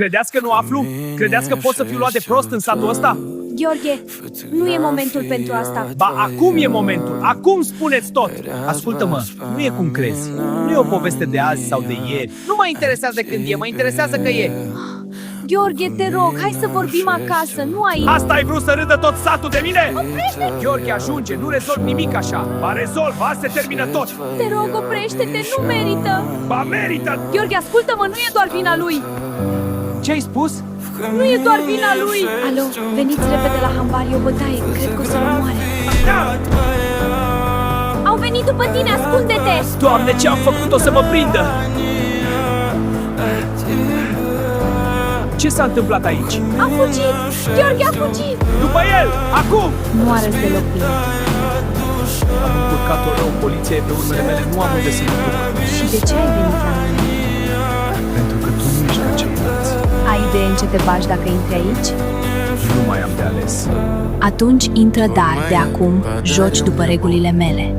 Credeți că nu aflu? Credeți că pot să fiu luat de prost în satul ăsta? Gheorghe, nu e momentul pentru asta. Ba, acum e momentul! Acum spuneți tot! Ascultă-mă, nu e cum crezi. Nu e o poveste de azi sau de ieri. Nu mă interesează când e, mă interesează că e. Gheorghe, te rog, hai să vorbim acasă, nu aici. Asta ai vrut să râdă tot satul de mine? Gheorghe, ajunge, nu rezolv nimic așa. Ba rezolv, azi se termină tot. Te rog, oprește-te, nu merită. Ba merită! Gheorghe, ascultă-mă, nu e doar vina lui. Ce-ai spus? Nu e doar vina lui. Alo, veniți repede la hambar, e o bătaie, cred că o să-l omoare. Da! Au venit după tine, ascunde-te. Doamne, ce am făcut o să mă prindă? Ce s-a întâmplat aici? A fugit, Gheorghe a fugit. După el! Acum! Nu arăți deloc bine. Am încurcat-o rău, poliția e pe urmele mele, nu am unde să mă duc. Și de ce ai venit la mine? Pentru că tu nu ești ca ceilalți. Ai idee în ce te bagi dacă intri aici? Nu mai am de ales. Atunci intră, dar de acum joci după regulile mele.